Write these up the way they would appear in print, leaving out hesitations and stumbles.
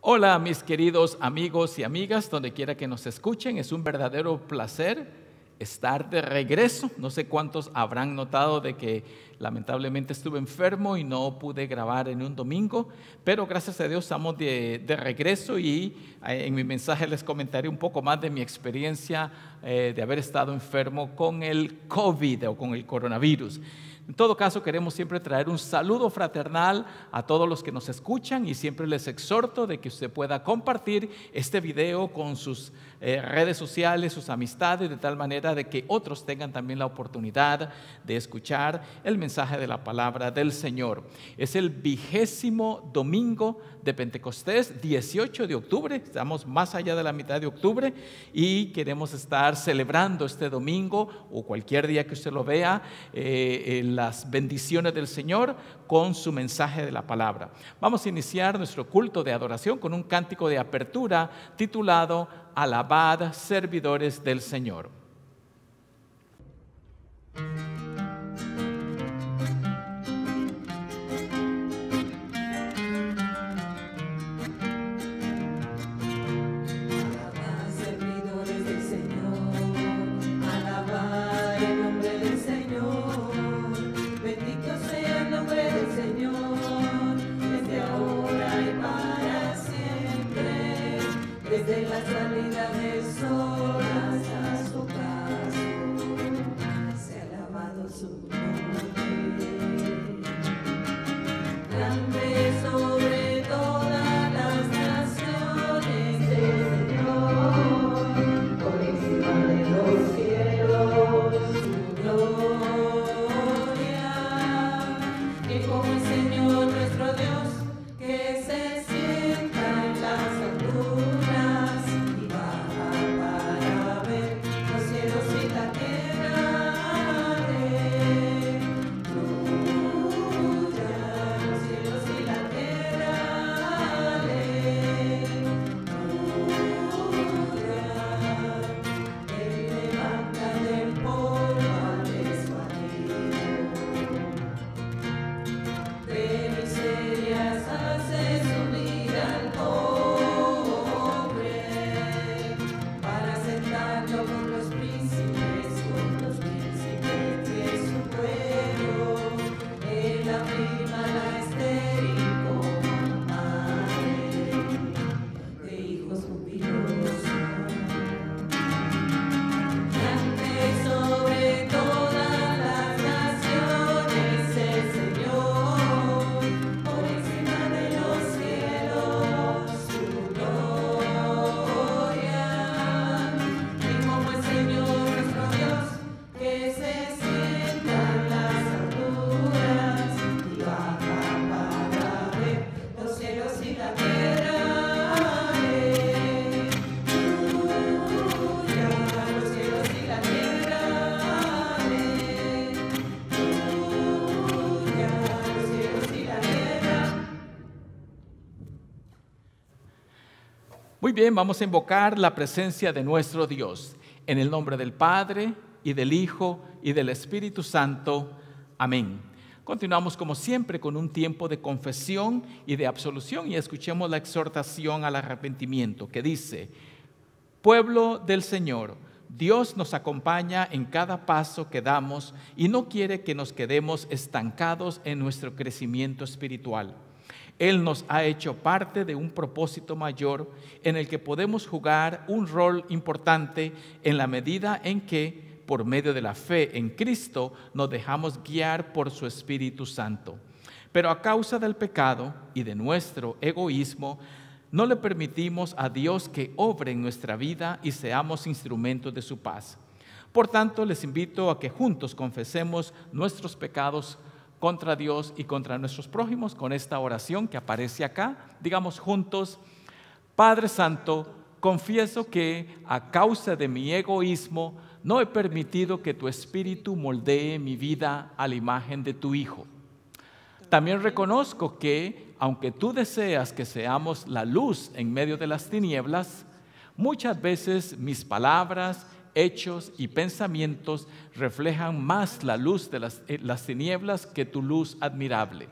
Hola mis queridos amigos y amigas, donde quiera que nos escuchen, es un verdadero placer estar de regreso. No sé cuántos habrán notado de que lamentablemente estuve enfermo y no pude grabar en un domingo, pero gracias a Dios estamos de regreso y en mi mensaje les comentaré un poco más de mi experiencia de haber estado enfermo con el COVID o con el coronavirus. En todo caso, queremos siempre traer un saludo fraternal a todos los que nos escuchan y siempre les exhorto de que usted pueda compartir este video con sus redes sociales, sus amistades, de tal manera de que otros tengan también la oportunidad de escuchar el mensaje de la palabra del Señor. Es el 20º domingo de Pentecostés, 18 de octubre, estamos más allá de la mitad de octubre y queremos estar celebrando este domingo o cualquier día que usted lo vea, las bendiciones del Señor con su mensaje de la palabra. Vamos a iniciar nuestro culto de adoración con un cántico de apertura titulado Alabad, servidores del Señor. Muy bien, vamos a invocar la presencia de nuestro Dios. En el nombre del Padre, y del Hijo, y del Espíritu Santo. Amén. Continuamos como siempre con un tiempo de confesión y de absolución y escuchemos la exhortación al arrepentimiento que dice: Pueblo del Señor, Dios nos acompaña en cada paso que damos y no quiere que nos quedemos estancados en nuestro crecimiento espiritual. Él nos ha hecho parte de un propósito mayor en el que podemos jugar un rol importante en la medida en que, por medio de la fe en Cristo, nos dejamos guiar por su Espíritu Santo. Pero a causa del pecado y de nuestro egoísmo, no le permitimos a Dios que obre en nuestra vida y seamos instrumentos de su paz. Por tanto, les invito a que juntos confesemos nuestros pecados contra Dios y contra nuestros prójimos con esta oración que aparece acá. Digamos juntos: Padre Santo, confieso que a causa de mi egoísmo no he permitido que tu Espíritu moldee mi vida a la imagen de tu Hijo. También reconozco que, aunque tú deseas que seamos la luz en medio de las tinieblas, muchas veces mis palabras, hechos y pensamientos reflejan más la luz de las tinieblas que tu luz admirable.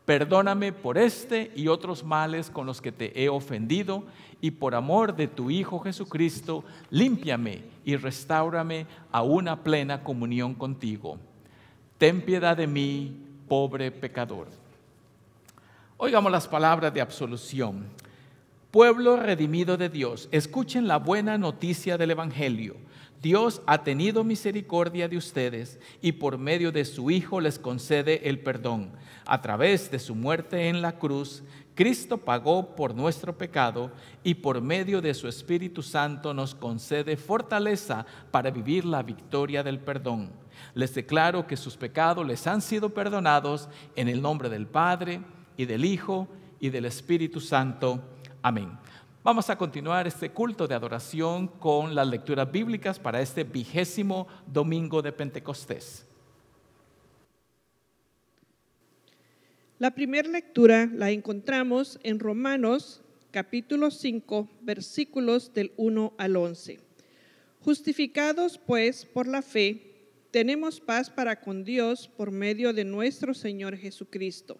Perdóname por este y otros males con los que te he ofendido, y por amor de tu Hijo Jesucristo, límpiame y restáurame a una plena comunión contigo. Ten piedad de mí, pobre pecador. Oigamos las palabras de absolución. Pueblo redimido de Dios, escuchen la buena noticia del Evangelio. Dios ha tenido misericordia de ustedes y por medio de su Hijo les concede el perdón. A través de su muerte en la cruz, Cristo pagó por nuestro pecado y por medio de su Espíritu Santo nos concede fortaleza para vivir la victoria del perdón. Les declaro que sus pecados les han sido perdonados en el nombre del Padre y del Hijo y del Espíritu Santo. Amén. Vamos a continuar este culto de adoración con las lecturas bíblicas para este 20º domingo de Pentecostés. La primera lectura la encontramos en Romanos capítulo 5, versículos del 1 al 11. Justificados pues por la fe, tenemos paz para con Dios por medio de nuestro Señor Jesucristo,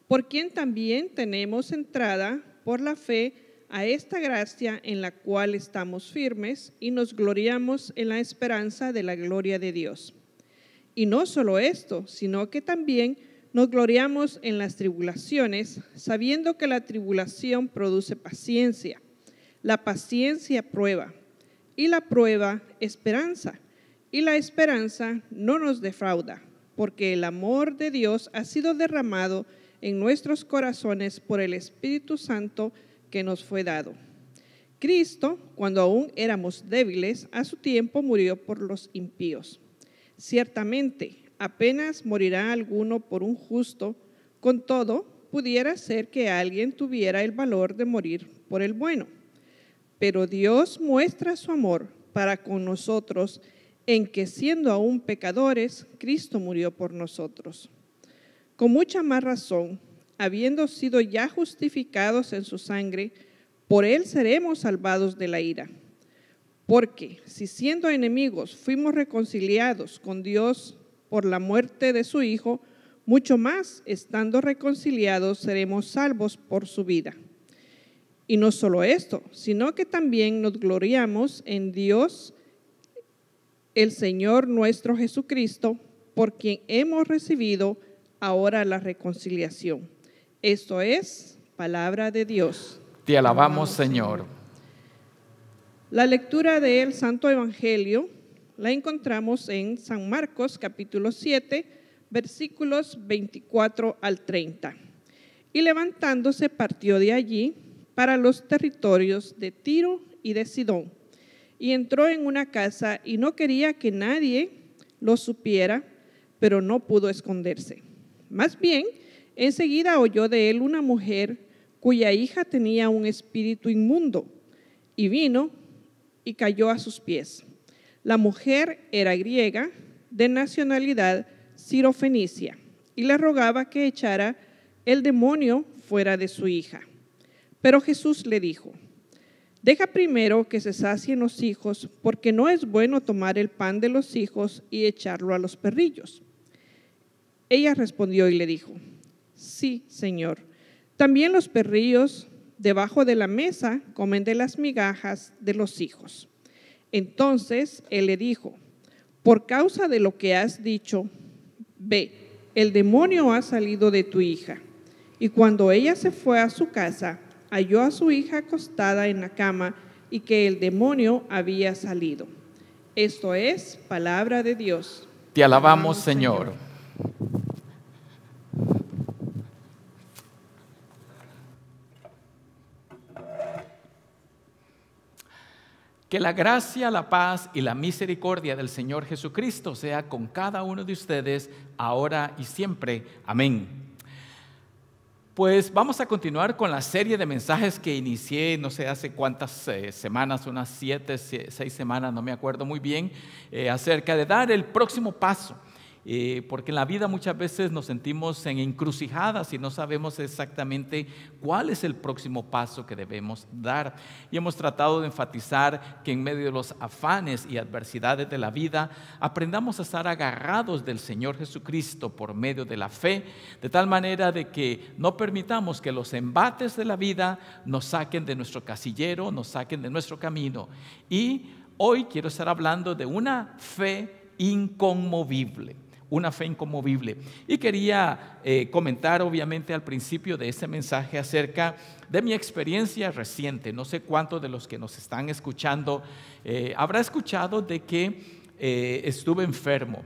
por quien también tenemos entrada por la fe a esta gracia en la cual estamos firmes y nos gloriamos en la esperanza de la gloria de Dios. Y no solo esto, sino que también nos gloriamos en las tribulaciones, sabiendo que la tribulación produce paciencia, la paciencia prueba, y la prueba esperanza, y la esperanza no nos defrauda, porque el amor de Dios ha sido derramado en nuestros corazones por el Espíritu Santo que nos fue dado. Cristo, cuando aún éramos débiles, a su tiempo murió por los impíos. Ciertamente, apenas morirá alguno por un justo, con todo, pudiera ser que alguien tuviera el valor de morir por el bueno. Pero Dios muestra su amor para con nosotros en que, siendo aún pecadores, Cristo murió por nosotros. Con mucha más razón, habiendo sido ya justificados en su sangre, por él seremos salvados de la ira. Porque si siendo enemigos fuimos reconciliados con Dios por la muerte de su Hijo, mucho más, estando reconciliados, seremos salvos por su vida. Y no solo esto, sino que también nos gloriamos en Dios, el Señor nuestro Jesucristo, por quien hemos recibido ahora la reconciliación. Esto es palabra de Dios. Te alabamos, Señor. La lectura del Santo Evangelio la encontramos en San Marcos capítulo 7, versículos 24 al 30. Y levantándose partió de allí para los territorios de Tiro y de Sidón. Y entró en una casa y no quería que nadie lo supiera, pero no pudo esconderse. Más bien, enseguida oyó de él una mujer cuya hija tenía un espíritu inmundo, y vino y cayó a sus pies. La mujer era griega, de nacionalidad sirofenicia, y le rogaba que echara el demonio fuera de su hija. Pero Jesús le dijo: deja primero que se sacien los hijos, porque no es bueno tomar el pan de los hijos y echarlo a los perrillos. Ella respondió y le dijo: sí, Señor. También los perrillos debajo de la mesa comen de las migajas de los hijos. Entonces él le dijo: por causa de lo que has dicho, ve, el demonio ha salido de tu hija. Y cuando ella se fue a su casa, halló a su hija acostada en la cama y que el demonio había salido. Esto es palabra de Dios. Te alabamos, Señor. Que la gracia, la paz y la misericordia del Señor Jesucristo sea con cada uno de ustedes, ahora y siempre. Amén. Pues vamos a continuar con la serie de mensajes que inicié, no sé hace cuántas semanas, unas 7, 6 semanas, no me acuerdo muy bien, acerca de dar el próximo paso. porque en la vida muchas veces nos sentimos en encrucijadas y no sabemos exactamente cuál es el próximo paso que debemos dar. Y hemos tratado de enfatizar que en medio de los afanes y adversidades de la vida aprendamos a estar agarrados del Señor Jesucristo por medio de la fe, de tal manera de que no permitamos que los embates de la vida nos saquen de nuestro casillero, nos saquen de nuestro camino. Y hoy quiero estar hablando de una fe inconmovible. Una fe inconmovible. Y quería comentar obviamente al principio de este mensaje acerca de mi experiencia reciente. No sé cuántos de los que nos están escuchando habrá escuchado de que estuve enfermo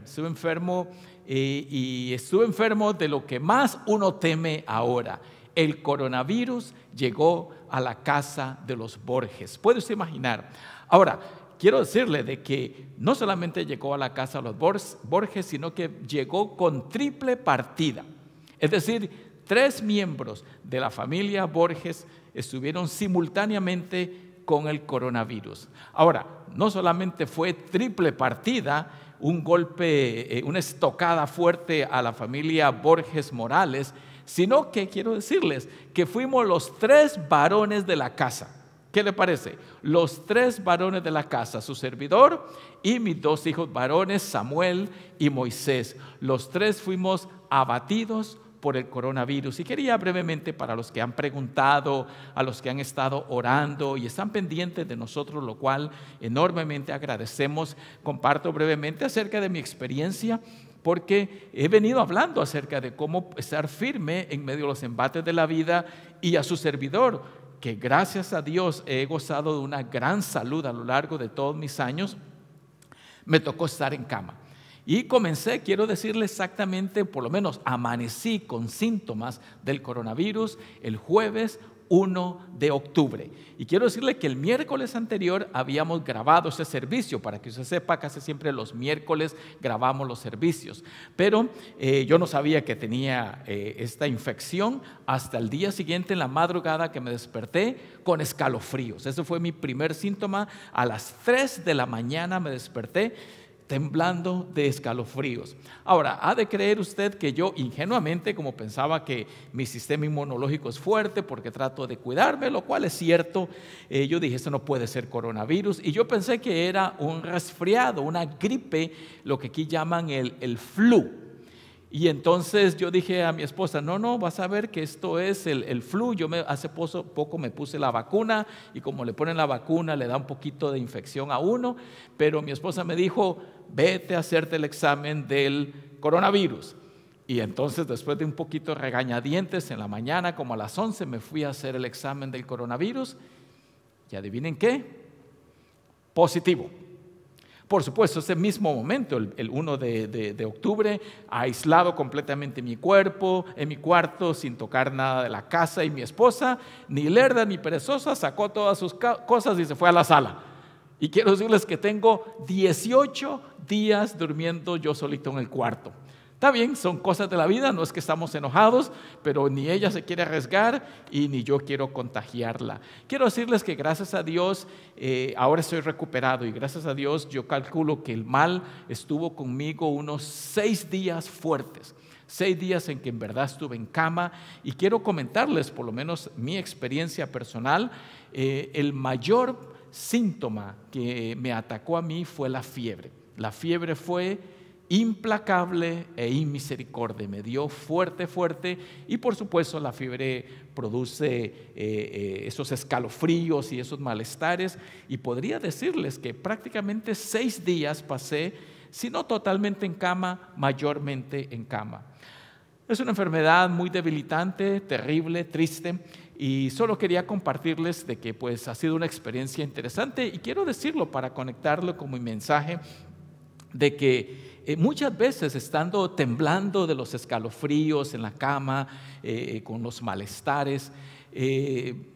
y estuve enfermo de lo que más uno teme ahora. El coronavirus llegó a la casa de los Borges. ¿Puede usted imaginar? Ahora, quiero decirle de que no solamente llegó a la casa de los Borges, sino que llegó con triple partida. Es decir, 3 miembros de la familia Borges estuvieron simultáneamente con el coronavirus. Ahora, no solamente fue triple partida, un golpe, una estocada fuerte a la familia Borges Morales, sino que quiero decirles que fuimos los 3 varones de la casa. ¿Qué le parece? Los 3 varones de la casa, su servidor y mis 2 hijos varones, Samuel y Moisés. Los 3 fuimos abatidos por el coronavirus. Y quería brevemente, para los que han preguntado, a los que han estado orando y están pendientes de nosotros, lo cual enormemente agradecemos, comparto brevemente acerca de mi experiencia, porque he venido hablando acerca de cómo estar firme en medio de los embates de la vida, y a su servidor, que gracias a Dios he gozado de una gran salud a lo largo de todos mis años, me tocó estar en cama. Y comencé, quiero decirle exactamente, por lo menos amanecí con síntomas del coronavirus el jueves 1 de octubre. Y quiero decirle que el miércoles anterior habíamos grabado ese servicio. Para que usted sepa, casi siempre los miércoles grabamos los servicios. Pero yo no sabía que tenía esta infección hasta el día siguiente, en la madrugada, que me desperté con escalofríos. Ese fue mi primer síntoma. A las 3 de la mañana me desperté temblando de escalofríos. Ahora, ha de creer usted que yo ingenuamente, como pensaba que mi sistema inmunológico es fuerte porque trato de cuidarme, lo cual es cierto, yo dije, esto no puede ser coronavirus, y yo pensé que era un resfriado, una gripe, lo que aquí llaman el flu. Y entonces yo dije a mi esposa, no, vas a ver que esto es el flu. Yo hace poco me puse la vacuna, y como le ponen la vacuna le da un poquito de infección a uno, pero mi esposa me dijo, vete a hacerte el examen del coronavirus. Y entonces, después de un poquito de regañadientes, en la mañana como a las 11 me fui a hacer el examen del coronavirus, y adivinen qué, positivo. Por supuesto, ese mismo momento, el 1 de octubre, aislado completamente mi cuerpo, en mi cuarto, sin tocar nada de la casa, y mi esposa, ni lerda ni perezosa, sacó todas sus cosas y se fue a la sala. Y quiero decirles que tengo 18 días durmiendo yo solito en el cuarto. Está bien, son cosas de la vida, no es que estamos enojados, pero ni ella se quiere arriesgar y ni yo quiero contagiarla. Quiero decirles que gracias a Dios ahora estoy recuperado, y gracias a Dios yo calculo que el mal estuvo conmigo unos 6 días fuertes. 6 días en que en verdad estuve en cama, y quiero comentarles por lo menos mi experiencia personal. El mayor síntoma que me atacó a mí fue la fiebre. La fiebre fue implacable e inmisericordia, me dio fuerte, y por supuesto la fiebre produce esos escalofríos y esos malestares, y podría decirles que prácticamente 6 días pasé, si no totalmente en cama, mayormente en cama. Es una enfermedad muy debilitante, terrible, triste, y solo quería compartirles de que pues ha sido una experiencia interesante, y quiero decirlo para conectarlo con mi mensaje, de que muchas veces, estando temblando de los escalofríos en la cama, con los malestares,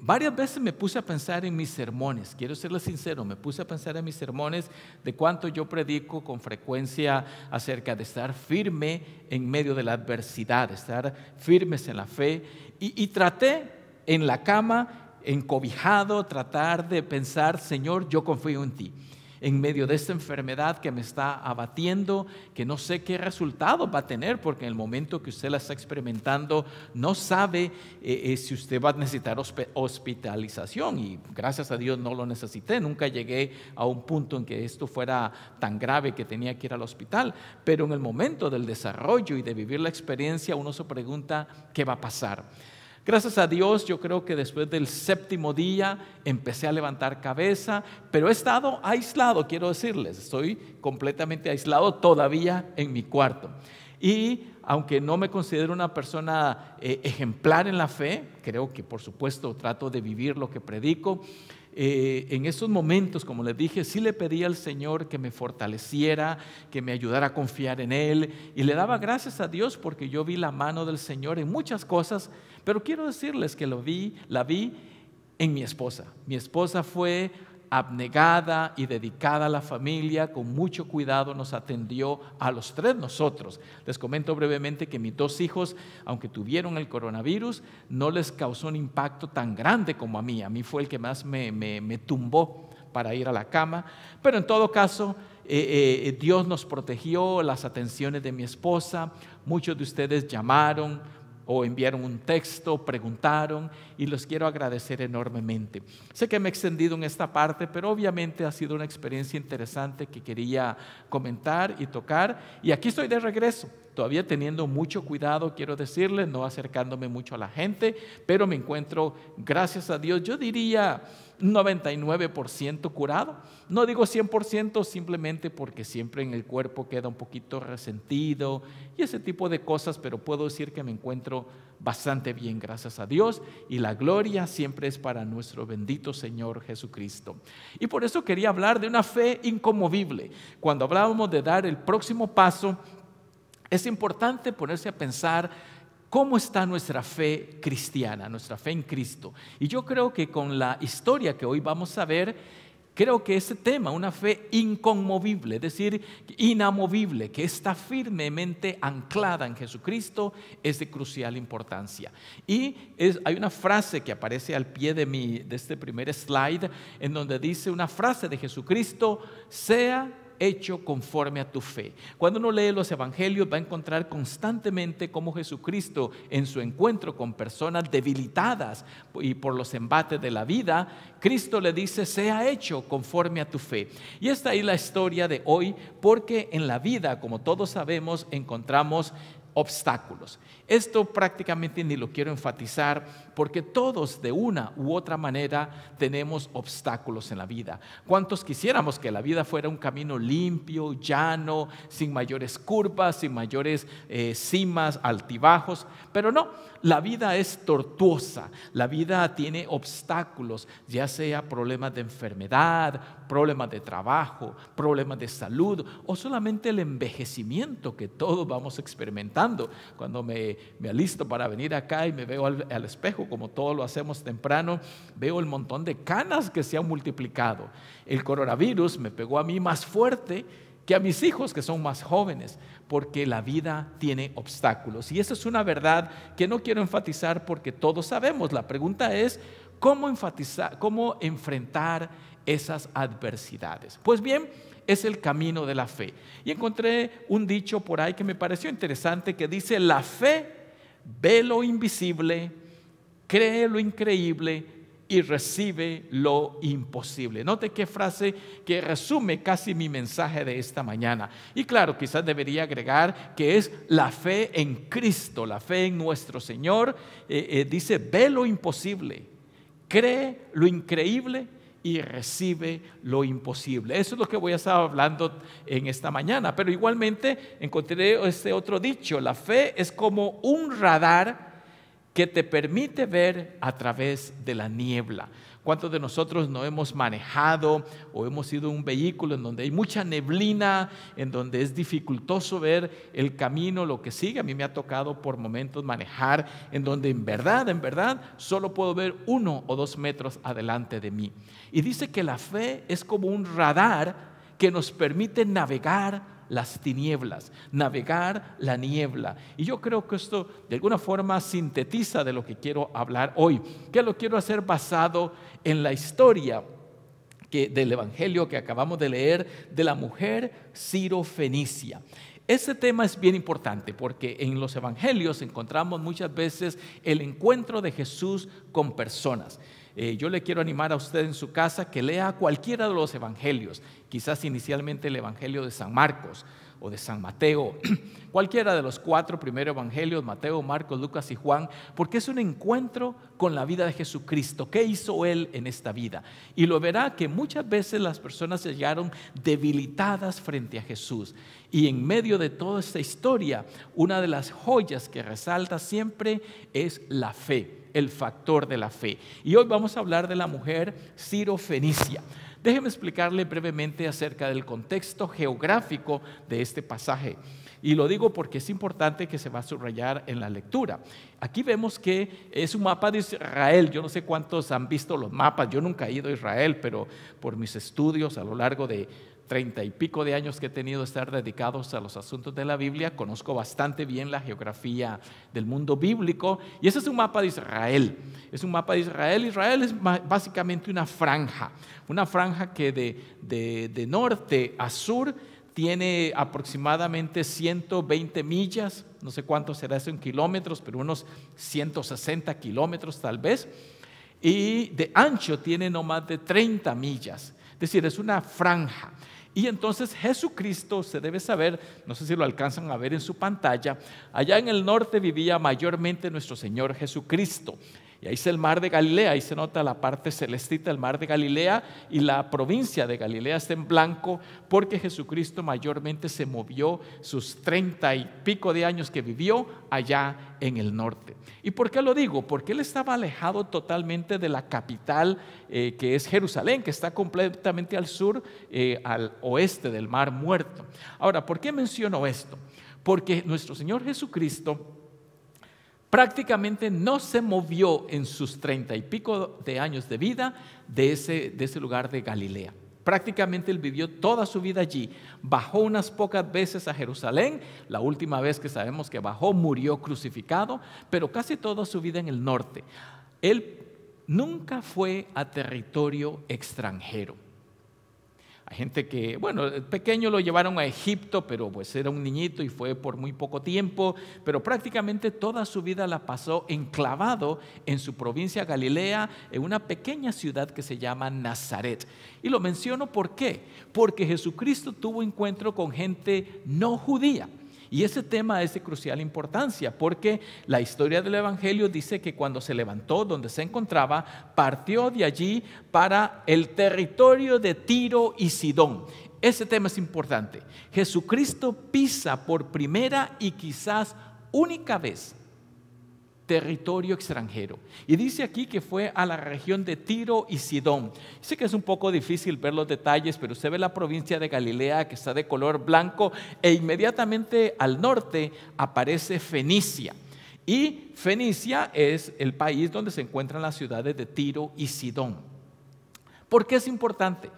varias veces me puse a pensar en mis sermones. Quiero serles sincero, me puse a pensar en mis sermones, de cuánto yo predico con frecuencia acerca de estar firme en medio de la adversidad, estar firmes en la fe, y traté en la cama, encobijado, tratar de pensar, Señor, yo confío en ti. en medio de esta enfermedad que me está abatiendo, que no sé qué resultado va a tener, porque en el momento que usted la está experimentando no sabe si usted va a necesitar hospitalización, y gracias a Dios no lo necesité, nunca llegué a un punto en que esto fuera tan grave que tenía que ir al hospital, pero en el momento del desarrollo y de vivir la experiencia uno se pregunta ¿qué va a pasar? Gracias a Dios, yo creo que después del 7º día empecé a levantar cabeza, pero he estado aislado, quiero decirles, estoy completamente aislado todavía en mi cuarto. Y aunque no me considero una persona ejemplar en la fe, creo que por supuesto trato de vivir lo que predico. En esos momentos, como les dije, sí le pedí al Señor que me fortaleciera, que me ayudara a confiar en Él, y le daba gracias a Dios porque yo vi la mano del Señor en muchas cosas, pero quiero decirles que la vi en mi esposa. Mi esposa fue abnegada y dedicada a la familia, con mucho cuidado nos atendió a los 3 nosotros. Les comento brevemente que mis 2 hijos, aunque tuvieron el coronavirus, no les causó un impacto tan grande como a mí. A mí fue el que más me tumbó para ir a la cama, pero en todo caso Dios nos protegió, las atenciones de mi esposa. Muchos de ustedes llamaron o enviaron un texto, preguntaron, y los quiero agradecer enormemente. Sé que me he extendido en esta parte, pero obviamente ha sido una experiencia interesante que quería comentar y tocar, y aquí estoy de regreso, todavía teniendo mucho cuidado, quiero decirles, no acercándome mucho a la gente, pero me encuentro, gracias a Dios, yo diría 99% curado. No digo 100%, simplemente porque siempre en el cuerpo queda un poquito resentido y ese tipo de cosas, pero puedo decir que me encuentro bastante bien, gracias a Dios, y la gloria siempre es para nuestro bendito Señor Jesucristo. Y por eso quería hablar de una fe inconmovible. Cuando hablábamos de dar el próximo paso, es importante ponerse a pensar ¿cómo está nuestra fe cristiana, nuestra fe en Cristo? Y yo creo que con la historia que hoy vamos a ver, creo que ese tema, una fe inconmovible, es decir, inamovible, que está firmemente anclada en Jesucristo, es de crucial importancia. Y hay una frase que aparece al pie de este primer slide, en donde dice una frase de Jesucristo: sea hecho conforme a tu fe. Cuando uno lee los evangelios va a encontrar constantemente cómo Jesucristo, en su encuentro con personas debilitadas y por los embates de la vida, Cristo le dice: sea hecho conforme a tu fe. Y esta es la historia de hoy, porque en la vida, como todos sabemos, encontramos obstáculos. Esto prácticamente ni lo quiero enfatizar, porque todos de una u otra manera tenemos obstáculos en la vida. ¿Cuántos quisiéramos que la vida fuera un camino limpio, llano, sin mayores curvas, sin mayores cimas, altibajos? Pero no, la vida es tortuosa, la vida tiene obstáculos, ya sea problemas de enfermedad, problemas de trabajo, problemas de salud, o solamente el envejecimiento que todos vamos experimentando. Cuando me alisto para venir acá y me veo al espejo, como todos lo hacemos temprano, veo el montón de canas que se han multiplicado. El coronavirus me pegó a mí más fuerte que a mis hijos, que son más jóvenes, porque la vida tiene obstáculos. Y esa es una verdad que no quiero enfatizar, porque todos sabemos. La pregunta es, ¿cómo enfrentar esas adversidades? Pues bien, es el camino de la fe. Y encontré un dicho por ahí que me pareció interesante, que dice: la fe ve lo invisible, cree lo increíble y recibe lo imposible. Note qué frase que resume casi mi mensaje de esta mañana. Y claro, quizás debería agregar que es la fe en Cristo, la fe en nuestro Señor. Dice: ve lo imposible, cree lo increíble y recibe lo imposible. Eso es lo que voy a estar hablando en esta mañana. Pero igualmente encontré este otro dicho: la fe es como un radar que te permite ver a través de la niebla. ¿Cuántos de nosotros no hemos manejado o hemos ido en un vehículo en donde hay mucha neblina, en donde es dificultoso ver el camino, lo que sigue? A mí me ha tocado por momentos manejar en donde en verdad, solo puedo ver 1 o 2 metros adelante de mí. Y dice que la fe es como un radar que nos permite navegar las tinieblas, navegar la niebla. Y yo creo que esto de alguna forma sintetiza de lo que quiero hablar hoy, que lo quiero hacer basado en la historia del evangelio que acabamos de leer de la mujer sirofenicia. Ese tema es bien importante porque en los evangelios encontramos muchas veces el encuentro de Jesús con personas. Yo le quiero animar a usted en su casa que lea cualquiera de los evangelios, quizás inicialmente el evangelio de San Marcos o de San Mateo, cualquiera de los 4 primeros evangelios, Mateo, Marcos, Lucas y Juan, porque es un encuentro con la vida de Jesucristo. ¿Qué hizo Él en esta vida? Y lo verá que muchas veces las personas llegaron debilitadas frente a Jesús. Y en medio de toda esta historia, una de las joyas que resalta siempre es la fe, el factor de la fe. Y hoy vamos a hablar de la mujer sirofenicia. Déjeme explicarle brevemente acerca del contexto geográfico de este pasaje. Y lo digo porque es importante que se va a subrayar en la lectura. Aquí vemos que es un mapa de Israel. Yo no sé cuántos han visto los mapas. Yo nunca he ido a Israel, pero por mis estudios a lo largo de 30 y pico de años que he tenido de estar dedicados a los asuntos de la Biblia, conozco bastante bien la geografía del mundo bíblico. Y ese es un mapa de Israel. Es un mapa de Israel. Israel es básicamente una franja que de norte a sur tiene aproximadamente 120 millas, no sé cuánto será eso en kilómetros, pero unos 160 kilómetros tal vez, y de ancho tiene no más de 30 millas, es decir, es una franja. Y entonces Jesucristo, se debe saber, no sé si lo alcanzan a ver en su pantalla, allá en el norte vivía mayormente nuestro Señor Jesucristo. Y ahí está el mar de Galilea, ahí se nota la parte celestita del mar de Galilea, y la provincia de Galilea está en blanco porque Jesucristo mayormente se movió sus 30 y pico de años que vivió allá en el norte. ¿Y por qué lo digo? Porque Él estaba alejado totalmente de la capital que es Jerusalén, que está completamente al sur, al oeste del Mar Muerto. Ahora, ¿por qué menciono esto? Porque nuestro Señor Jesucristo prácticamente no se movió en sus 30 y pico de años de vida de ese lugar de Galilea. Prácticamente Él vivió toda su vida allí. Bajó unas pocas veces a Jerusalén. La última vez que sabemos que bajó, murió crucificado, pero casi toda su vida en el norte. Él nunca fue a territorio extranjero. Hay gente que, bueno, el pequeño lo llevaron a Egipto, pero pues era un niñito y fue por muy poco tiempo, pero prácticamente toda su vida la pasó enclavado en su provincia Galilea, en una pequeña ciudad que se llama Nazaret. Y lo menciono ¿por qué? Porque Jesucristo tuvo encuentro con gente no judía. Y ese tema es de crucial importancia porque la historia del Evangelio dice que cuando se levantó donde se encontraba, partió de allí para el territorio de Tiro y Sidón. Ese tema es importante. Jesucristo pisa por primera y quizás única vez territorio extranjero. Y dice aquí que fue a la región de Tiro y Sidón. Sé que es un poco difícil ver los detalles, pero usted ve la provincia de Galilea que está de color blanco e inmediatamente al norte aparece Fenicia. Y Fenicia es el país donde se encuentran las ciudades de Tiro y Sidón. ¿Por qué es importante?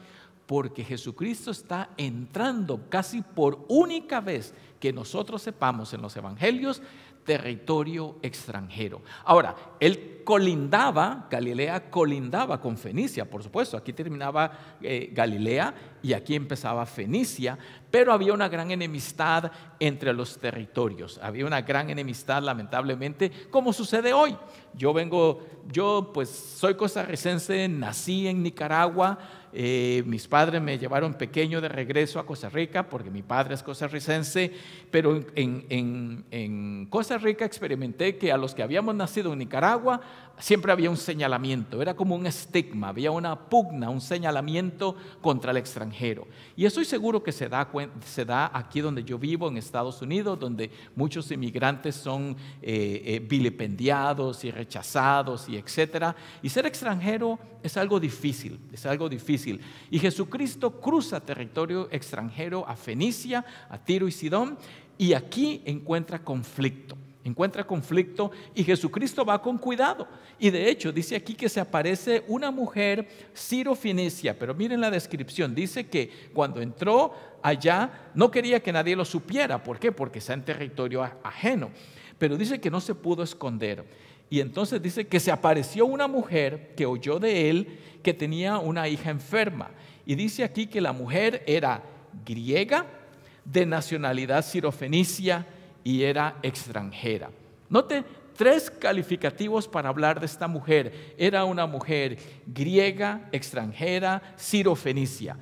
Porque Jesucristo está entrando casi por única vez que nosotros sepamos en los evangelios territorio extranjero. Ahora, él colindaba, Galilea colindaba con Fenicia, por supuesto, aquí terminaba Galilea y aquí empezaba Fenicia, pero había una gran enemistad entre los territorios, había una gran enemistad lamentablemente, como sucede hoy. Yo pues soy costarricense, nací en Nicaragua, mis padres me llevaron pequeño de regreso a Costa Rica porque mi padre es costarricense, pero en Costa Rica experimenté que a los que habíamos nacido en Nicaragua siempre había un señalamiento, era como un estigma, había una pugna, un señalamiento contra el extranjero. Y estoy seguro que se da aquí donde yo vivo, en Estados Unidos, donde muchos inmigrantes son vilipendiados y rechazados y etcétera. Y ser extranjero es algo difícil, Y Jesucristo cruza territorio extranjero a Fenicia, a Tiro y Sidón, y aquí encuentra conflicto y Jesucristo va con cuidado. Y de hecho dice aquí que se aparece una mujer sirofenicia, pero miren la descripción, dice que cuando entró allá no quería que nadie lo supiera. ¿Por qué? Porque está en territorio ajeno, pero dice que no se pudo esconder. Y entonces dice que se apareció una mujer que oyó de él que tenía una hija enferma. Y dice aquí que la mujer era griega, de nacionalidad sirofenicia y era extranjera. Note 3 calificativos para hablar de esta mujer. Era una mujer griega, extranjera, sirofenicia.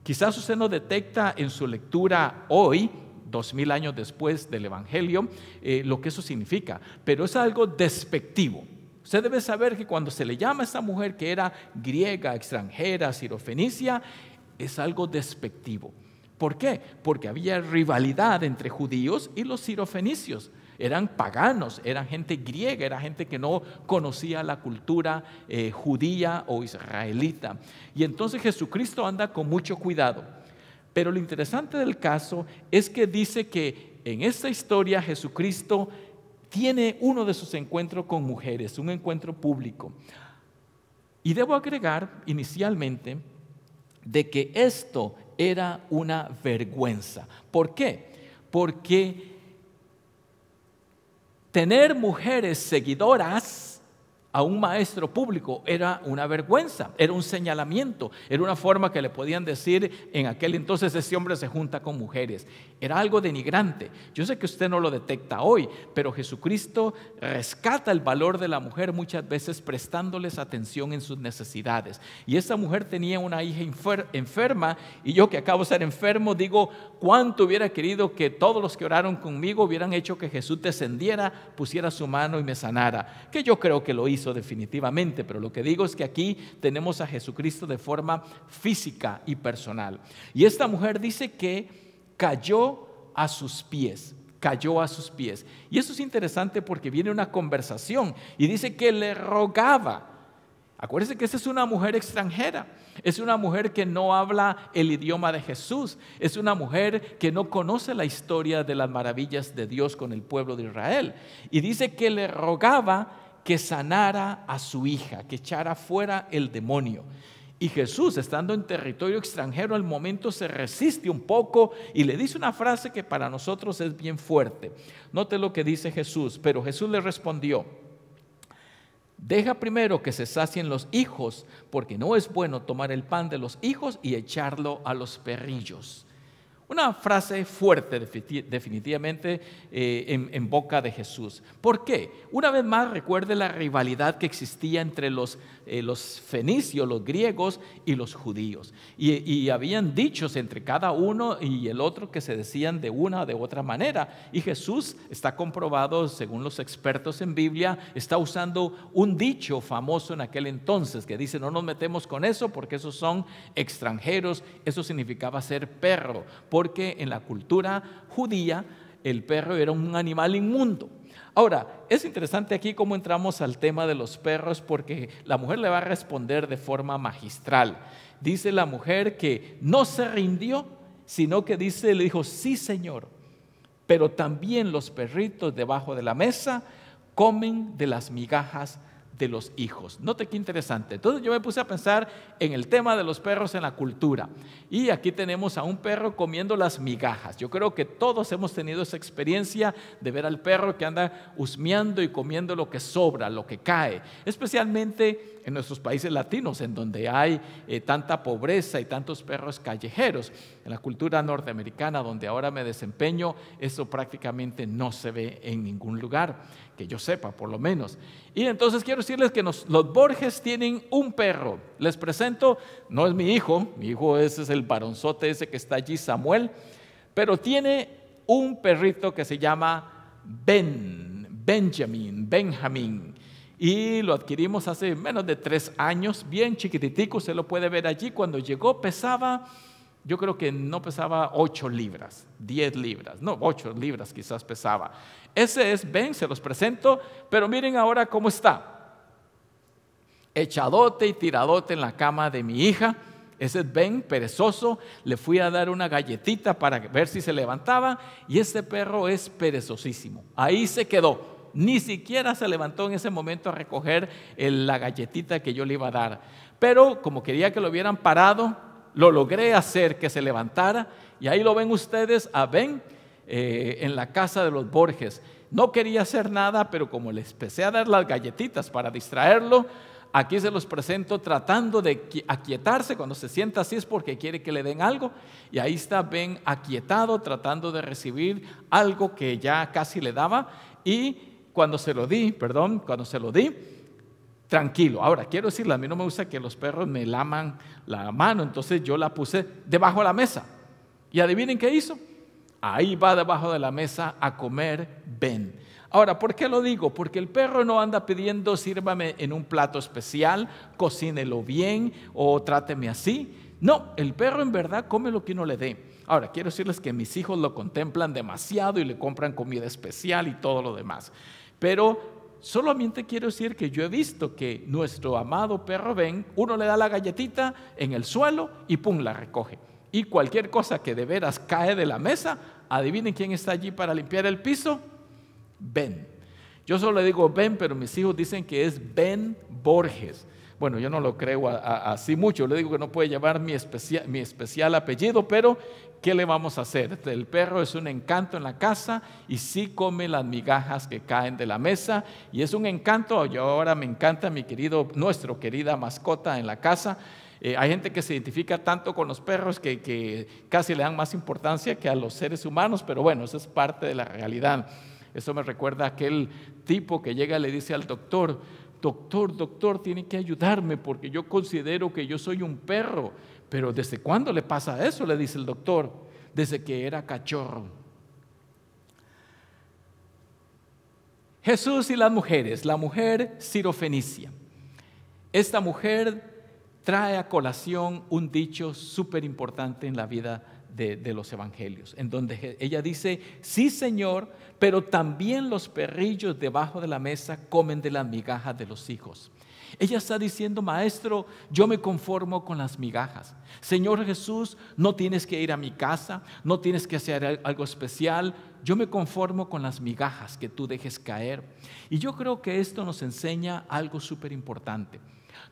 Quizás usted no detecta en su lectura hoy, 2000 años después del Evangelio, lo que eso significa, pero es algo despectivo. Usted debe saber que cuando se le llama a esta mujer que era griega, extranjera, sirofenicia, es algo despectivo. ¿Por qué? Porque había rivalidad entre judíos y los sirofenicios. Eran paganos, eran gente griega, era gente que no conocía la cultura judía o israelita. Y entonces Jesucristo anda con mucho cuidado. Pero lo interesante del caso es que dice que en esta historia Jesucristo tiene uno de sus encuentros con mujeres, un encuentro público. Y debo agregar inicialmente de que esto era una vergüenza. ¿Por qué? Porque tener mujeres seguidoras a un maestro público era una vergüenza, era un señalamiento, era una forma que le podían decir en aquel entonces: ese hombre se junta con mujeres. Era algo denigrante. Yo sé que usted no lo detecta hoy, pero Jesucristo rescata el valor de la mujer muchas veces prestándoles atención en sus necesidades. Y esa mujer tenía una hija enferma, y yo que acabo de ser enfermo digo: cuánto hubiera querido que todos los que oraron conmigo hubieran hecho que Jesús descendiera, pusiera su mano y me sanara, que yo creo que lo hizo definitivamente, pero lo que digo es que aquí tenemos a Jesucristo de forma física y personal. Y esta mujer dice que cayó a sus pies. Cayó a sus pies. Y eso es interesante porque viene una conversación y dice que le rogaba. Acuérdense que esa es una mujer extranjera, es una mujer que no habla el idioma de Jesús, es una mujer que no conoce la historia de las maravillas de Dios con el pueblo de Israel. Y dice que le rogaba que sanara a su hija, que echara fuera el demonio. Y Jesús, estando en territorio extranjero, al momento se resiste un poco y le dice una frase que para nosotros es bien fuerte. Note lo que dice Jesús. Pero Jesús le respondió: deja primero que se sacien los hijos, porque no es bueno tomar el pan de los hijos y echarlo a los perrillos. Una frase fuerte definitivamente en boca de Jesús. ¿Por qué? Una vez más recuerde la rivalidad que existía entre los fenicios, los griegos y los judíos. Y habían dichos entre cada uno y el otro que se decían de una o de otra manera. Y Jesús, está comprobado según los expertos en Biblia, está usando un dicho famoso en aquel entonces que dice: no nos metemos con eso porque esos son extranjeros. Eso significaba ser perro, porque en la cultura judía el perro era un animal inmundo. Ahora, es interesante aquí cómo entramos al tema de los perros, porque la mujer le va a responder de forma magistral. Dice la mujer que no se rindió, sino que le dijo: sí, Señor, pero también los perritos debajo de la mesa comen de las migajas de los hijos. Note qué interesante. Entonces yo me puse a pensar en el tema de los perros en la cultura, y aquí tenemos a un perro comiendo las migajas. Yo creo que todos hemos tenido esa experiencia de ver al perro que anda husmeando y comiendo lo que sobra, lo que cae, especialmente en nuestros países latinos, en donde hay tanta pobreza y tantos perros callejeros. En la cultura norteamericana, donde ahora me desempeño, eso prácticamente no se ve en ningún lugar, que yo sepa por lo menos. Y entonces quiero decirles que los Borges tienen un perro. Les presento, no es mi hijo ese es el varonzote ese que está allí, Samuel, pero tiene un perrito que se llama Benjamin, y lo adquirimos hace menos de 3 años, bien chiquititico, se lo puede ver allí. Cuando llegó pesaba, yo creo que no pesaba 8 libras, 10 libras, no, 8 libras quizás pesaba. Ese es Ben, se los presento, pero miren ahora cómo está. Echadote y tiradote en la cama de mi hija. Ese es Ben, perezoso. Le fui a dar una galletita para ver si se levantaba, y este perro es perezosísimo. Ahí se quedó. Ni siquiera se levantó en ese momento a recoger la galletita que yo le iba a dar. Pero como quería que lo hubieran parado, lo logré hacer que se levantara, y ahí lo ven ustedes a Ben en la casa de los Borges. No quería hacer nada, pero como les empecé a dar las galletitas para distraerlo, aquí se los presento tratando de aquietarse. Cuando se sienta así es porque quiere que le den algo. Y ahí está Ben aquietado, tratando de recibir algo que ya casi le daba. Y cuando se lo di, tranquilo. Ahora, quiero decirle, a mí no me gusta que los perros me laman la mano, entonces yo la puse debajo de la mesa. Y adivinen qué hizo. Ahí va debajo de la mesa a comer Ben. Ahora, ¿por qué lo digo? Porque el perro no anda pidiendo sírvame en un plato especial, cocínelo bien o tráteme así. No, el perro en verdad come lo que uno le dé. Ahora, quiero decirles que mis hijos lo contemplan demasiado y le compran comida especial y todo lo demás. Pero solamente quiero decir que yo he visto que nuestro amado perro Ben, uno le da la galletita en el suelo y pum, la recoge. Y cualquier cosa que de veras cae de la mesa, adivinen quién está allí para limpiar el piso. Ben. Yo solo le digo Ben, pero mis hijos dicen que es Ben Borges. Bueno, yo no lo creo así mucho. Le digo que no puede llevar mi especial apellido, pero ¿qué le vamos a hacer? El perro es un encanto en la casa y sí come las migajas que caen de la mesa. Y es un encanto. Yo ahora me encanta nuestra querida mascota en la casa. Hay gente que se identifica tanto con los perros que casi le dan más importancia que a los seres humanos, pero bueno, eso es parte de la realidad. Eso me recuerda a aquel tipo que llega y le dice al doctor: doctor, tiene que ayudarme porque yo considero que yo soy un perro. Pero ¿desde cuándo le pasa eso?, le dice el doctor. Desde que era cachorro. Jesús y las mujeres. La mujer sirofenicia. Esta mujer trae a colación un dicho súper importante en la vida de los evangelios, en donde ella dice: sí, Señor, pero también los perrillos debajo de la mesa comen de las migajas de los hijos. Ella está diciendo: Maestro, yo me conformo con las migajas. Señor Jesús, no tienes que ir a mi casa, no tienes que hacer algo especial. Yo me conformo con las migajas que tú dejes caer. Y yo creo que esto nos enseña algo súper importante.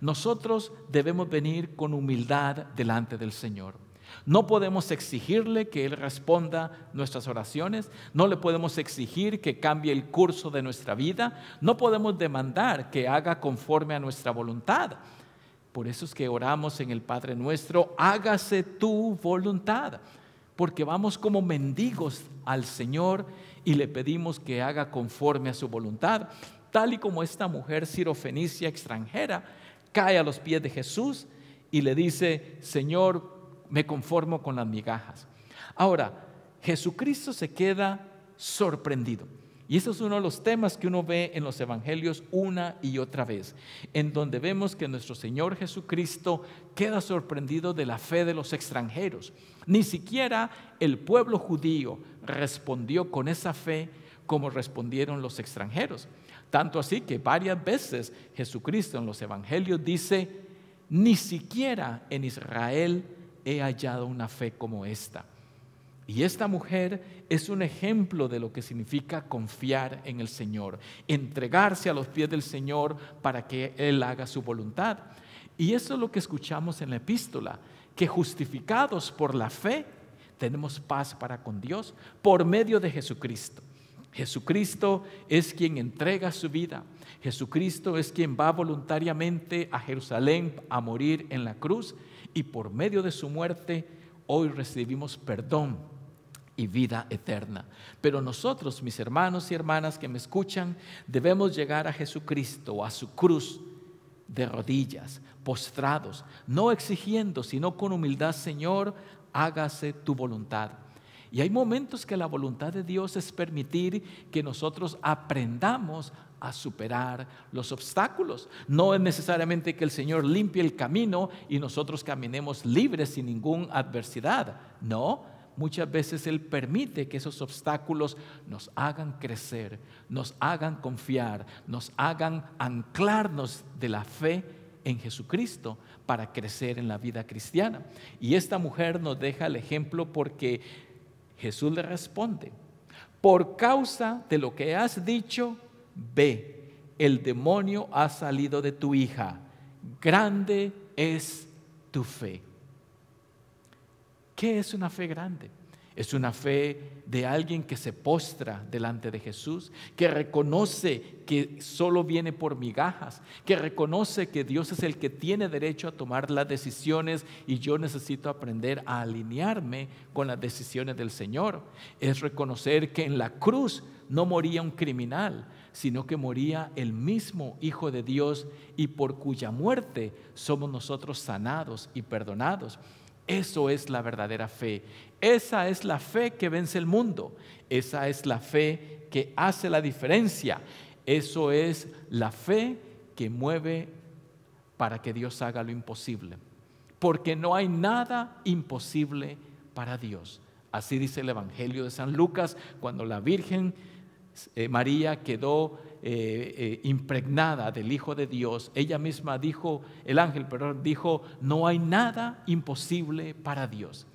Nosotros debemos venir con humildad delante del Señor. No podemos exigirle que Él responda nuestras oraciones, no le podemos exigir que cambie el curso de nuestra vida, no podemos demandar que haga conforme a nuestra voluntad. Por eso es que oramos en el Padre Nuestro: hágase tu voluntad, porque vamos como mendigos al Señor y le pedimos que haga conforme a su voluntad, tal y como esta mujer sirofenicia extranjera cae a los pies de Jesús y le dice: Señor, me conformo con las migajas. Ahora, Jesucristo se queda sorprendido. Y eso es uno de los temas que uno ve en los evangelios una y otra vez, en donde vemos que nuestro Señor Jesucristo queda sorprendido de la fe de los extranjeros. Ni siquiera el pueblo judío respondió con esa fe como respondieron los extranjeros. Tanto así que varias veces Jesucristo en los evangelios dice: ni siquiera en Israel he hallado una fe como esta. Y esta mujer es un ejemplo de lo que significa confiar en el Señor, entregarse a los pies del Señor para que Él haga su voluntad. Y eso es lo que escuchamos en la epístola, que justificados por la fe tenemos paz para con Dios por medio de Jesucristo. Jesucristo es quien entrega su vida. Jesucristo es quien va voluntariamente a Jerusalén a morir en la cruz, y por medio de su muerte hoy recibimos perdón y vida eterna. Pero nosotros, mis hermanos y hermanas que me escuchan, debemos llegar a Jesucristo, a su cruz, de rodillas, postrados, no exigiendo, sino con humildad: Señor, hágase tu voluntad. Y hay momentos que la voluntad de Dios es permitir que nosotros aprendamos a superar los obstáculos. No es necesariamente que el Señor limpie el camino y nosotros caminemos libres sin ninguna adversidad. No, muchas veces Él permite que esos obstáculos nos hagan crecer, nos hagan confiar, nos hagan anclarnos de la fe en Jesucristo para crecer en la vida cristiana. Y esta mujer nos deja el ejemplo porque Jesús le responde: por causa de lo que has dicho, ve, el demonio ha salido de tu hija, grande es tu fe. ¿Qué es una fe grande? Es una fe de alguien que se postra delante de Jesús, que reconoce que solo viene por migajas, que reconoce que Dios es el que tiene derecho a tomar las decisiones y yo necesito aprender a alinearme con las decisiones del Señor. Es reconocer que en la cruz no moría un criminal, sino que moría el mismo Hijo de Dios y por cuya muerte somos nosotros sanados y perdonados. Eso es la verdadera fe. Esa es la fe que vence el mundo. Esa es la fe que hace la diferencia. Eso es la fe que mueve para que Dios haga lo imposible. Porque no hay nada imposible para Dios. Así dice el Evangelio de San Lucas, cuando la Virgen María quedó impregnada del Hijo de Dios. Ella misma dijo, el ángel, dijo, no hay nada imposible para Dios.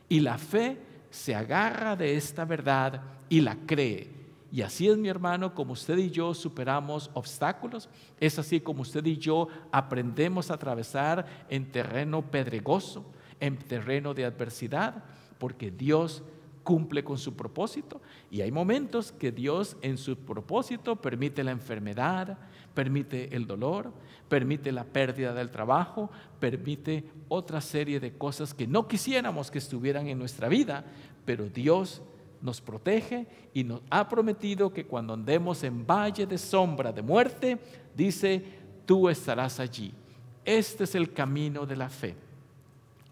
Y la fe se agarra de esta verdad y la cree. Y así es, mi hermano, como usted y yo superamos obstáculos. Es así como usted y yo aprendemos a atravesar en terreno pedregoso, en terreno de adversidad, porque Dios cumple con su propósito. Y hay momentos que Dios en su propósito permite la enfermedad, permite el dolor, permite la pérdida del trabajo, permite otra serie de cosas que no quisiéramos que estuvieran en nuestra vida, pero Dios nos protege y nos ha prometido que cuando andemos en valle de sombra de muerte, dice, tú estarás allí. Este es el camino de la fe.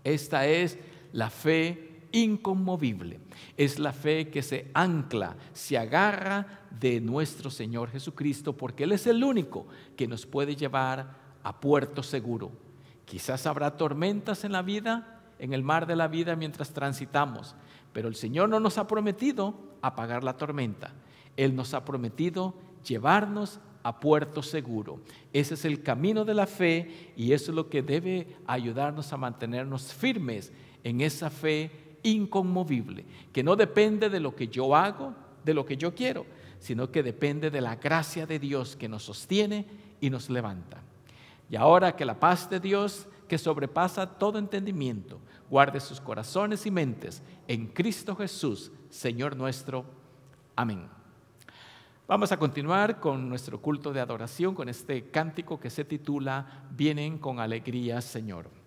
Esta es la fe inconmovible. Es la fe que se ancla, se agarra de nuestro Señor Jesucristo, porque Él es el único que nos puede llevar a puerto seguro. Quizás habrá tormentas en la vida, en el mar de la vida mientras transitamos, pero el Señor no nos ha prometido apagar la tormenta. Él nos ha prometido llevarnos a puerto seguro. Ese es el camino de la fe y eso es lo que debe ayudarnos a mantenernos firmes en esa fe inconmovible, que no depende de lo que yo hago, de lo que yo quiero, sino que depende de la gracia de Dios que nos sostiene y nos levanta. Y ahora que la paz de Dios, que sobrepasa todo entendimiento, guarde sus corazones y mentes en Cristo Jesús, Señor nuestro. Amén. Vamos a continuar con nuestro culto de adoración, con este cántico que se titula Vienen con alegría, Señor.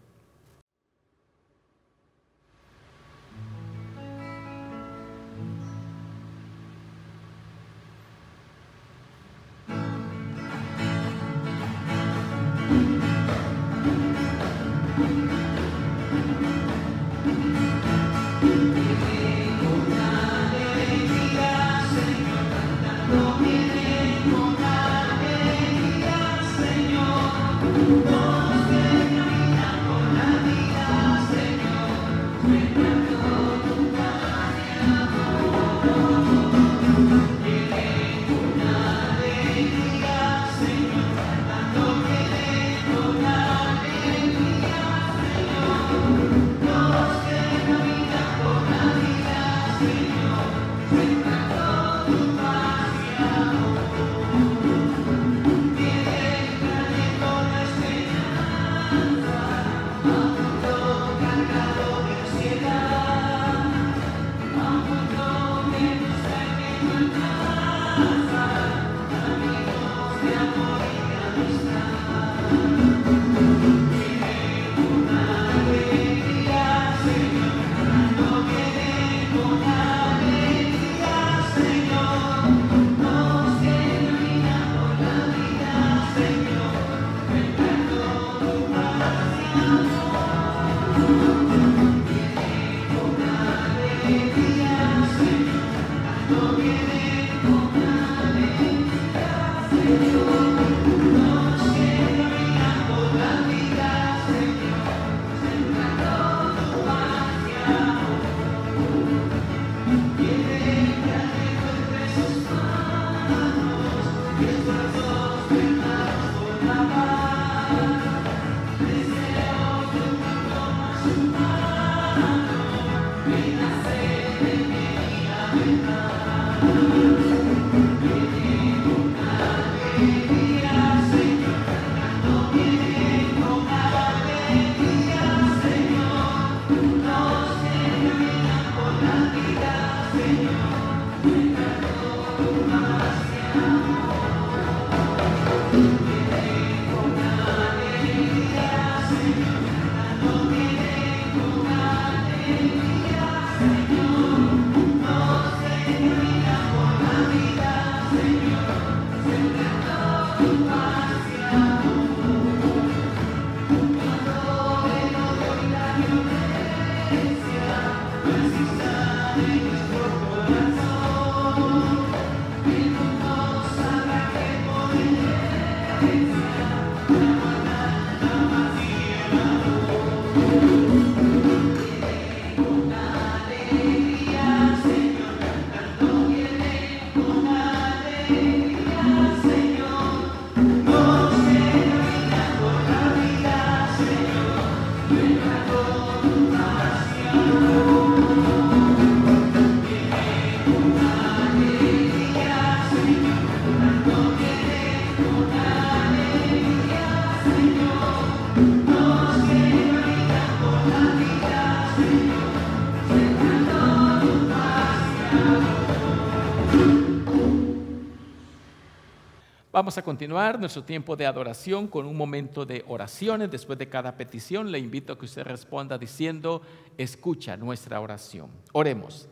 Vamos a continuar nuestro tiempo de adoración con un momento de oraciones. Después de cada petición, le invito a que usted responda diciendo: escucha nuestra oración. Oremos.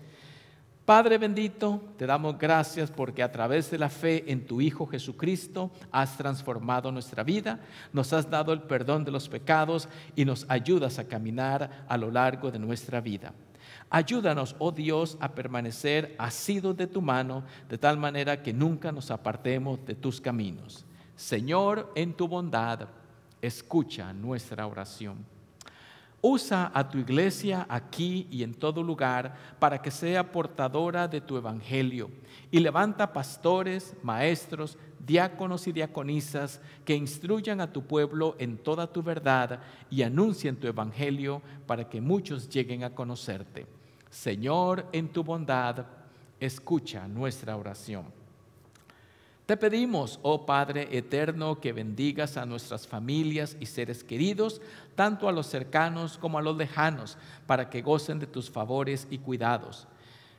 Padre bendito, te damos gracias porque a través de la fe en tu Hijo Jesucristo has transformado nuestra vida, nos has dado el perdón de los pecados y nos ayudas a caminar a lo largo de nuestra vida. Ayúdanos, oh Dios, a permanecer asidos de tu mano, de tal manera que nunca nos apartemos de tus caminos. Señor, en tu bondad, escucha nuestra oración. Usa a tu iglesia aquí y en todo lugar para que sea portadora de tu evangelio y levanta pastores, maestros, diáconos y diaconisas que instruyan a tu pueblo en toda tu verdad y anuncien tu evangelio para que muchos lleguen a conocerte. Señor, en tu bondad, escucha nuestra oración. Te pedimos, oh Padre eterno, que bendigas a nuestras familias y seres queridos, tanto a los cercanos como a los lejanos, para que gocen de tus favores y cuidados.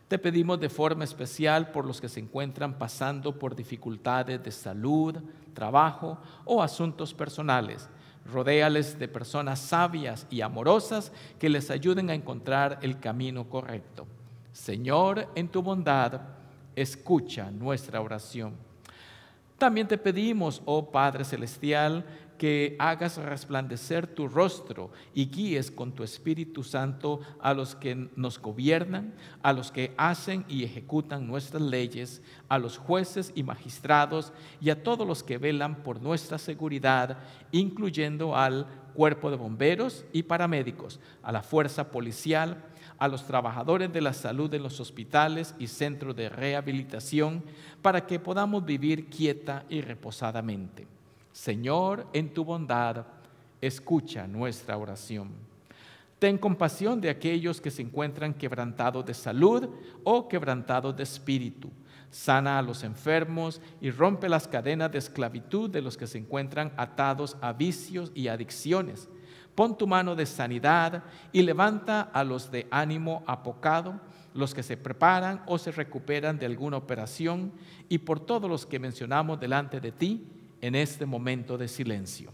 Te pedimos de forma especial por los que se encuentran pasando por dificultades de salud, trabajo o asuntos personales. Rodéales de personas sabias y amorosas que les ayuden a encontrar el camino correcto. Señor, en tu bondad, escucha nuestra oración. También te pedimos, oh Padre Celestial, que hagas resplandecer tu rostro y guíes con tu Espíritu Santo a los que nos gobiernan, a los que hacen y ejecutan nuestras leyes, a los jueces y magistrados y a todos los que velan por nuestra seguridad, incluyendo al cuerpo de bomberos y paramédicos, a la fuerza policial, a los trabajadores de la salud en los hospitales y centros de rehabilitación, para que podamos vivir quieta y reposadamente. Señor, en tu bondad, escucha nuestra oración. Ten compasión de aquellos que se encuentran quebrantados de salud o quebrantados de espíritu. Sana a los enfermos y rompe las cadenas de esclavitud de los que se encuentran atados a vicios y adicciones. Pon tu mano de sanidad y levanta a los de ánimo apocado, los que se preparan o se recuperan de alguna operación, y por todos los que mencionamos delante de ti en este momento de silencio.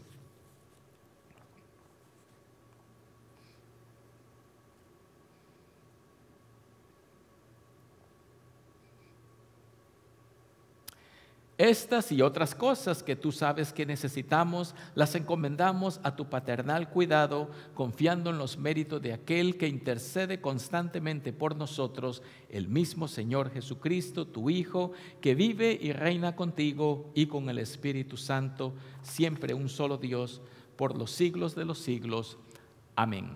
Estas y otras cosas que tú sabes que necesitamos, las encomendamos a tu paternal cuidado, confiando en los méritos de aquel que intercede constantemente por nosotros, el mismo Señor Jesucristo, tu Hijo, que vive y reina contigo y con el Espíritu Santo, siempre un solo Dios, por los siglos de los siglos. Amén.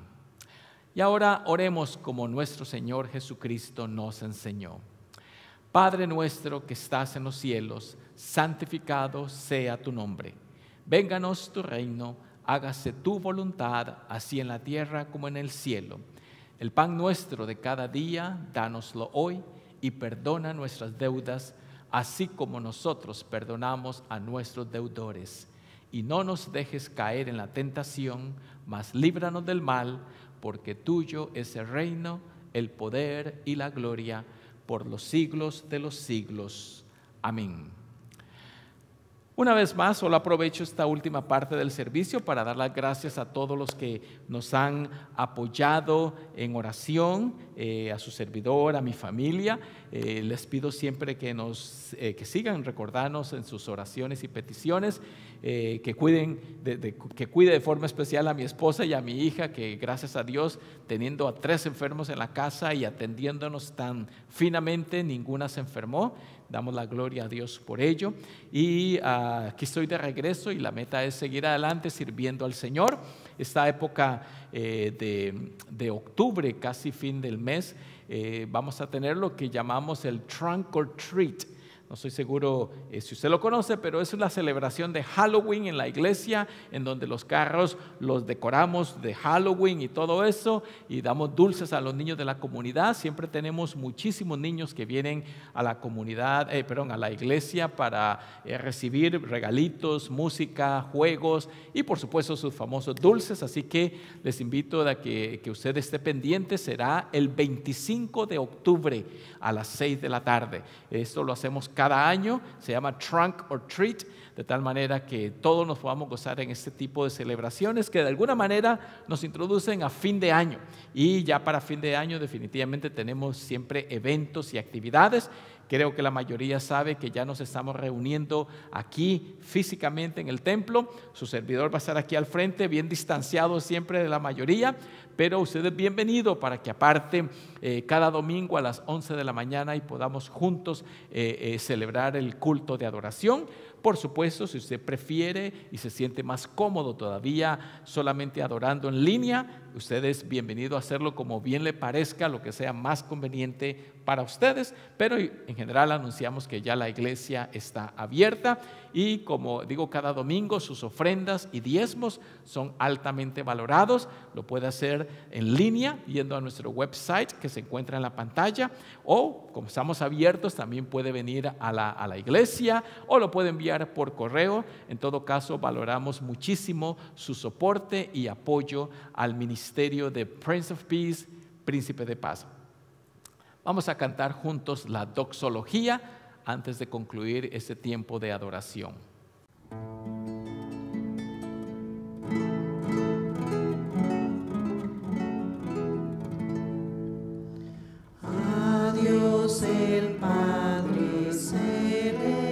Y ahora oremos como nuestro Señor Jesucristo nos enseñó. Padre nuestro que estás en los cielos, santificado sea tu nombre. Vénganos tu reino, hágase tu voluntad, así en la tierra como en el cielo. El pan nuestro de cada día, dánoslo hoy, y perdona nuestras deudas, así como nosotros perdonamos a nuestros deudores. Y no nos dejes caer en la tentación, mas líbranos del mal, porque tuyo es el reino, el poder y la gloria, por los siglos de los siglos. Amén. Una vez más, solo aprovecho esta última parte del servicio para dar las gracias a todos los que nos han apoyado en oración, a su servidor, a mi familia. Les pido siempre que sigan recordarnos en sus oraciones y peticiones, que cuide de forma especial a mi esposa y a mi hija, que gracias a Dios, teniendo a 3 enfermos en la casa y atendiéndonos tan finamente, ninguna se enfermó. Damos la gloria a Dios por ello. Y aquí estoy de regreso y la meta es seguir adelante sirviendo al Señor. Esta época de octubre, casi fin del mes, vamos a tener lo que llamamos el Trunk or Treat. No estoy seguro si usted lo conoce, pero es una celebración de Halloween en la iglesia, en donde los carros los decoramos de Halloween y todo eso, y damos dulces a los niños de la comunidad. Siempre tenemos muchísimos niños que vienen a la comunidad, a la iglesia para recibir regalitos, música, juegos y por supuesto sus famosos dulces. Así que les invito a que usted esté pendiente. Será el 25 de octubre a las 6 de la tarde. Esto lo hacemos cada año, se llama Trunk or Treat, de tal manera que todos nos podamos gozar en este tipo de celebraciones que de alguna manera nos introducen a fin de año. Y ya para fin de año definitivamente tenemos siempre eventos y actividades. Creo que la mayoría sabe que ya nos estamos reuniendo aquí físicamente en el templo. Su servidor va a estar aquí al frente, bien distanciado siempre de la mayoría, pero usted es bienvenido para que aparte cada domingo a las 11 de la mañana y podamos juntos celebrar el culto de adoración. Por supuesto, si usted prefiere y se siente más cómodo todavía solamente adorando en línea, usted es bienvenido a hacerlo como bien le parezca, lo que sea más conveniente para ustedes, pero en general anunciamos que ya la iglesia está abierta y, como digo, cada domingo sus ofrendas y diezmos son altamente valorados. Lo puede hacer en línea yendo a nuestro website que se encuentra en la pantalla, o como estamos abiertos también puede venir a la iglesia o lo puede enviar por correo. En todo caso, valoramos muchísimo su soporte y apoyo al ministerio de Prince of Peace, Príncipe de Paz. Vamos a cantar juntos la doxología antes de concluir este tiempo de adoración. A Dios el Padre celestial,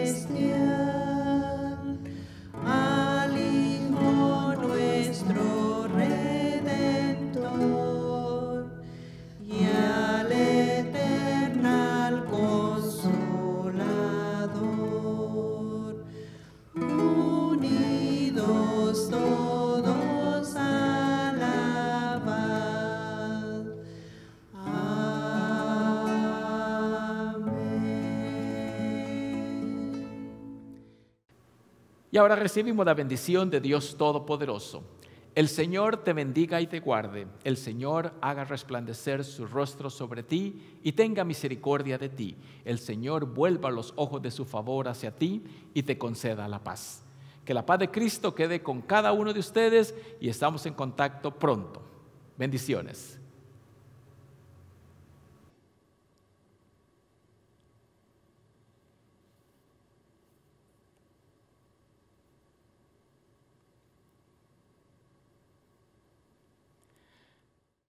al Hijo nuestro Redentor y al eternal Consolador, unidos todos alabad. Y ahora recibimos la bendición de Dios Todopoderoso. El Señor te bendiga y te guarde. El Señor haga resplandecer su rostro sobre ti y tenga misericordia de ti. El Señor vuelva los ojos de su favor hacia ti y te conceda la paz. Que la paz de Cristo quede con cada uno de ustedes y estamos en contacto pronto. Bendiciones.